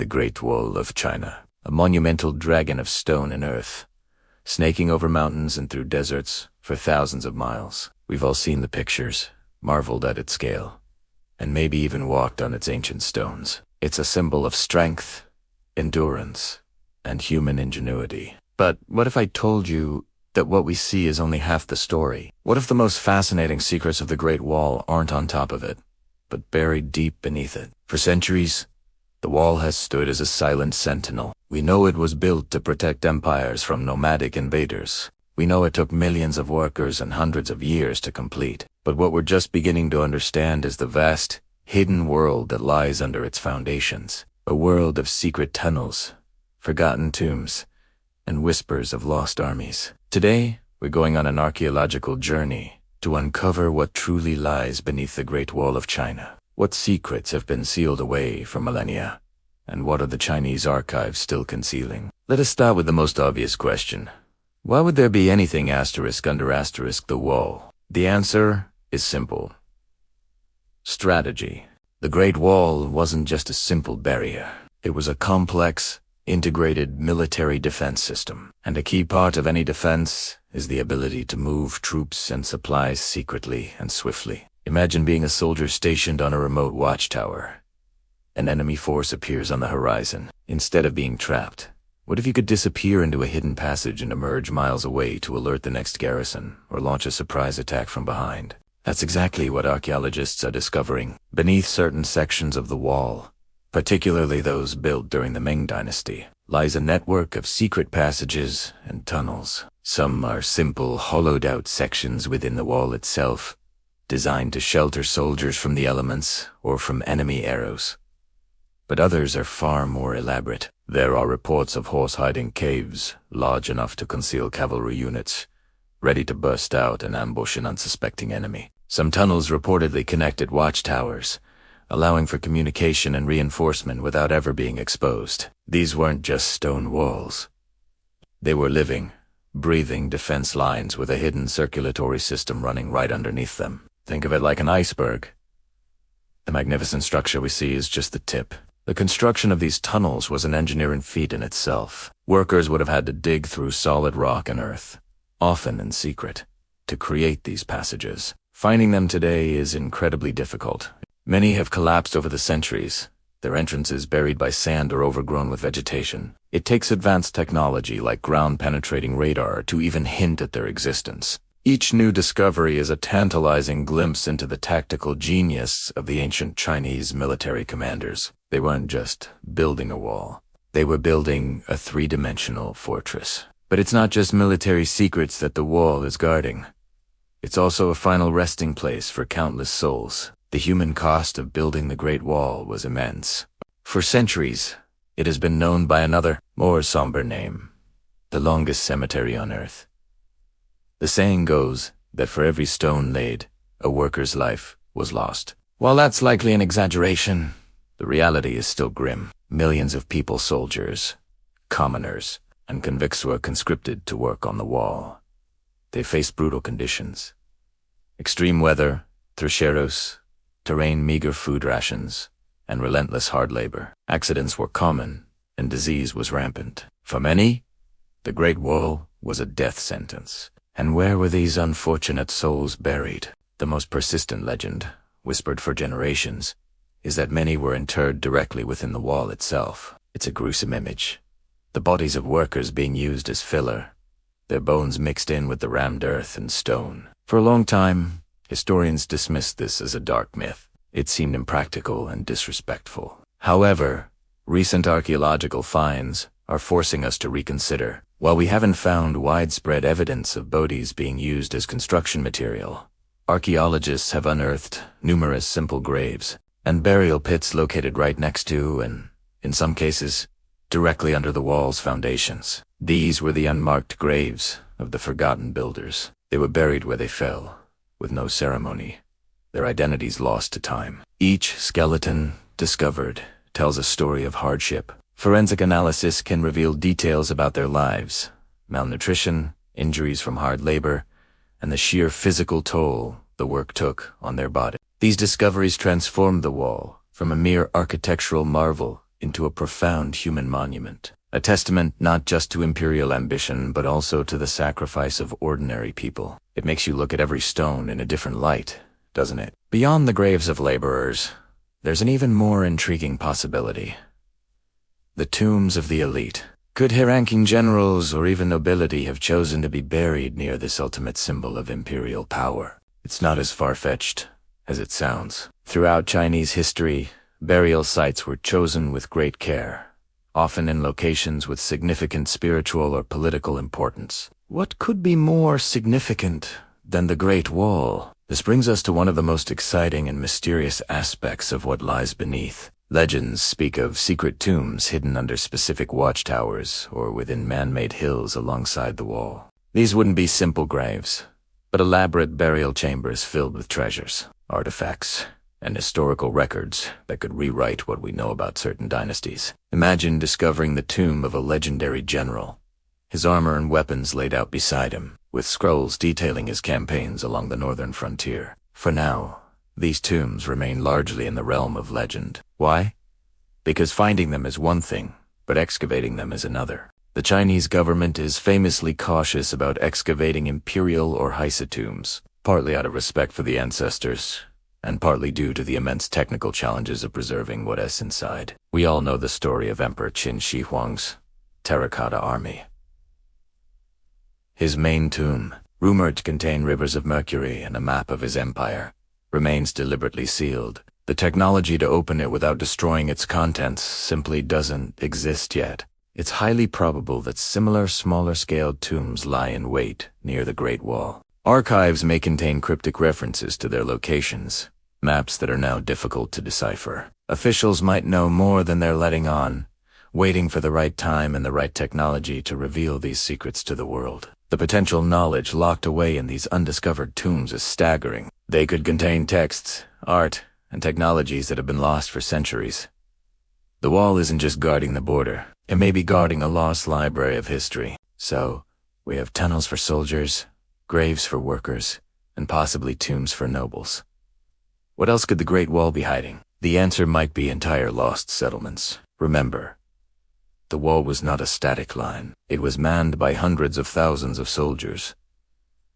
the Great Wall of China, a monumental dragon of stone and earth, snaking over mountains and through deserts for thousands of miles. We've all seen the pictures, marveled at its scale, and maybe even walked on its ancient stones. It's a symbol of strength, endurance, and human ingenuity. But what if I told you that what we see is only half the story? What if the most fascinating secrets of the Great Wall aren't on top of it, but buried deep beneath it? For centuries, the wall has stood as a silent sentinel. We know it was built to protect empires from nomadic invaders. We know it took millions of workers and hundreds of years to complete. But what we're just beginning to understand is the vast, hidden world that lies under its foundations. A world of secret tunnels, forgotten tombs, and whispers of lost armies. Today, we're going on an archaeological journey to uncover what truly lies beneath the Great Wall of China. What secrets have been sealed away for millennia, and what are the Chinese archives still concealing? Let us start with the most obvious question. Why would there be anything asterisk under asterisk the wall? The answer is simple. Strategy. The Great Wall wasn't just a simple barrier. It was a complex, integrated military defense system. And a key part of any defense is the ability to move troops and supplies secretly and swiftly. Imagine being a soldier stationed on a remote watchtower. An enemy force appears on the horizon. Instead of being trapped, what if you could disappear into a hidden passage and emerge miles away to alert the next garrison or launch a surprise attack from behind? That's exactly what archaeologists are discovering. Beneath certain sections of the wall, particularly those built during the Ming Dynasty, lies a network of secret passages and tunnels. Some are simple, hollowed-out sections within the wall itself, designed to shelter soldiers from the elements or from enemy arrows. But others are far more elaborate. There are reports of horse-hiding caves large enough to conceal cavalry units, ready to burst out and ambush an unsuspecting enemy. Some tunnels reportedly connected watchtowers, allowing for communication and reinforcement without ever being exposed. These weren't just stone walls. They were living, breathing defense lines with a hidden circulatory system running right underneath them. Think of it like an iceberg. The magnificent structure we see is just the tip. The construction of these tunnels was an engineering feat in itself. Workers would have had to dig through solid rock and earth, often in secret, to create these passages. Finding them today is incredibly difficult. Many have collapsed over the centuries, their entrances buried by sand or overgrown with vegetation. It takes advanced technology like ground-penetrating radar to even hint at their existence. Each new discovery is a tantalizing glimpse into the tactical genius of the ancient Chinese military commanders. They weren't just building a wall. They were building a three-dimensional fortress. But it's not just military secrets that the wall is guarding. It's also a final resting place for countless souls. The human cost of building the Great Wall was immense. For centuries, it has been known by another, more somber name: the longest cemetery on Earth. The saying goes that for every stone laid, a worker's life was lost. While that's likely an exaggeration, the reality is still grim. Millions of people, soldiers, commoners, and convicts were conscripted to work on the wall. They faced brutal conditions. Extreme weather, trecheros, terrain, meager food rations, and relentless hard labor. Accidents were common, and disease was rampant. For many, the Great Wall was a death sentence. And where were these unfortunate souls buried? The most persistent legend, whispered for generations, is that many were interred directly within the wall itself. It's a gruesome image. The bodies of workers being used as filler, their bones mixed in with the rammed earth and stone. For a long time, historians dismissed this as a dark myth. It seemed impractical and disrespectful. However, recent archaeological finds are forcing us to reconsider. While we haven't found widespread evidence of bodies being used as construction material, archaeologists have unearthed numerous simple graves and burial pits located right next to and, in some cases, directly under the wall's foundations. These were the unmarked graves of the forgotten builders. They were buried where they fell, with no ceremony, their identities lost to time. Each skeleton discovered tells a story of hardship. Forensic analysis can reveal details about their lives: malnutrition, injuries from hard labor, and the sheer physical toll the work took on their body. These discoveries transformed the wall from a mere architectural marvel into a profound human monument. A testament not just to imperial ambition, but also to the sacrifice of ordinary people. It makes you look at every stone in a different light, doesn't it? Beyond the graves of laborers, there's an even more intriguing possibility. The tombs of the elite. Could high-ranking generals or even nobility have chosen to be buried near this ultimate symbol of imperial power? It's not as far-fetched as it sounds. Throughout Chinese history, burial sites were chosen with great care, often in locations with significant spiritual or political importance. What could be more significant than the Great Wall? This brings us to one of the most exciting and mysterious aspects of what lies beneath. Legends speak of secret tombs hidden under specific watchtowers or within man-made hills alongside the wall. These wouldn't be simple graves, but elaborate burial chambers filled with treasures, artifacts, and historical records that could rewrite what we know about certain dynasties. Imagine discovering the tomb of a legendary general, his armor and weapons laid out beside him, with scrolls detailing his campaigns along the northern frontier. For now, these tombs remain largely in the realm of legend. Why? Because finding them is one thing, but excavating them is another. The Chinese government is famously cautious about excavating imperial or Heisa tombs, partly out of respect for the ancestors, and partly due to the immense technical challenges of preserving what is inside. We all know the story of Emperor Qin Shi Huang's terracotta army. His main tomb, rumored to contain rivers of mercury and a map of his empire, remains deliberately sealed. The technology to open it without destroying its contents simply doesn't exist yet. It's highly probable that similar smaller-scale tombs lie in wait near the Great Wall. Archives may contain cryptic references to their locations, maps that are now difficult to decipher. Officials might know more than they're letting on, waiting for the right time and the right technology to reveal these secrets to the world. The potential knowledge locked away in these undiscovered tombs is staggering. They could contain texts, art, and technologies that have been lost for centuries. The wall isn't just guarding the border. It may be guarding a lost library of history. So, we have tunnels for soldiers, graves for workers, and possibly tombs for nobles. What else could the Great Wall be hiding? The answer might be entire lost settlements. Remember, the wall was not a static line. It was manned by hundreds of thousands of soldiers.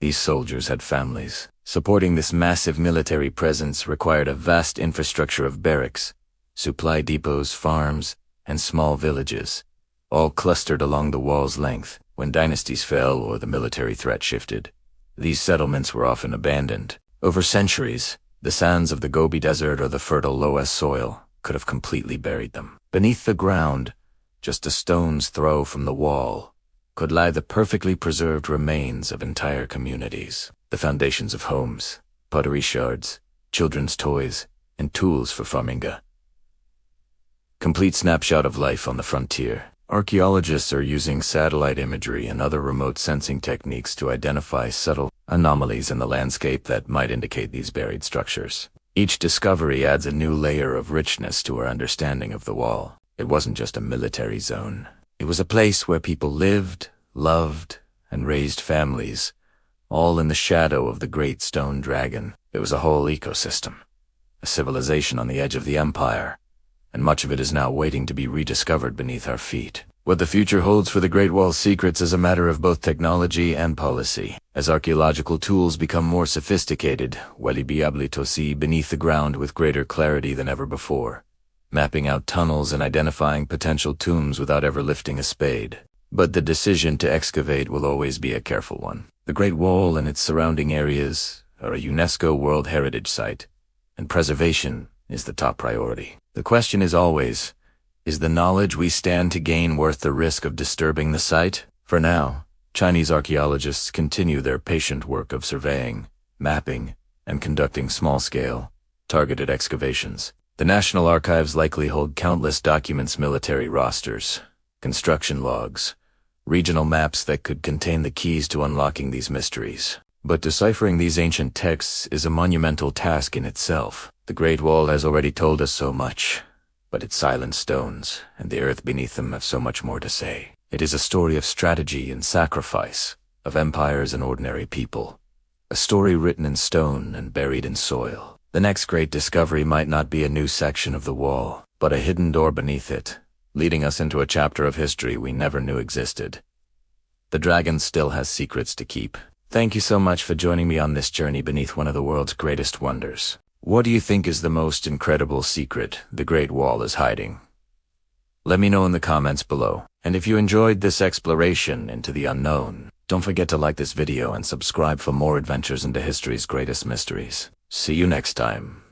These soldiers had families. Supporting this massive military presence required a vast infrastructure of barracks, supply depots, farms, and small villages, all clustered along the wall's length. When dynasties fell or the military threat shifted, these settlements were often abandoned. Over centuries, the sands of the Gobi Desert or the fertile Loess soil could have completely buried them. Beneath the ground, just a stone's throw from the wall, could lie the perfectly preserved remains of entire communities. The foundations of homes, pottery shards, children's toys, and tools for farming. Complete snapshot of life on the frontier. Archaeologists are using satellite imagery and other remote sensing techniques to identify subtle anomalies in the landscape that might indicate these buried structures. Each discovery adds a new layer of richness to our understanding of the wall. It wasn't just a military zone. It was a place where people lived, loved, and raised families, all in the shadow of the great stone dragon. It was a whole ecosystem, a civilization on the edge of the empire, and much of it is now waiting to be rediscovered beneath our feet. What the future holds for the Great Wall's secrets is a matter of both technology and policy. As archaeological tools become more sophisticated, we'll be able to see beneath the ground with greater clarity than ever before, mapping out tunnels and identifying potential tombs without ever lifting a spade. But the decision to excavate will always be a careful one. The Great Wall and its surrounding areas are a UNESCO World Heritage Site, and preservation is the top priority. The question is always, is the knowledge we stand to gain worth the risk of disturbing the site? For now, Chinese archaeologists continue their patient work of surveying, mapping, and conducting small-scale, targeted excavations. The National Archives likely hold countless documents, military rosters, construction logs, regional maps that could contain the keys to unlocking these mysteries. But deciphering these ancient texts is a monumental task in itself. The Great Wall has already told us so much, but its silent stones and the earth beneath them have so much more to say. It is a story of strategy and sacrifice, of empires and ordinary people, a story written in stone and buried in soil. The next great discovery might not be a new section of the wall, but a hidden door beneath it, leading us into a chapter of history we never knew existed. The dragon still has secrets to keep. Thank you so much for joining me on this journey beneath one of the world's greatest wonders. What do you think is the most incredible secret the Great Wall is hiding? Let me know in the comments below. And if you enjoyed this exploration into the unknown, don't forget to like this video and subscribe for more adventures into history's greatest mysteries. See you next time.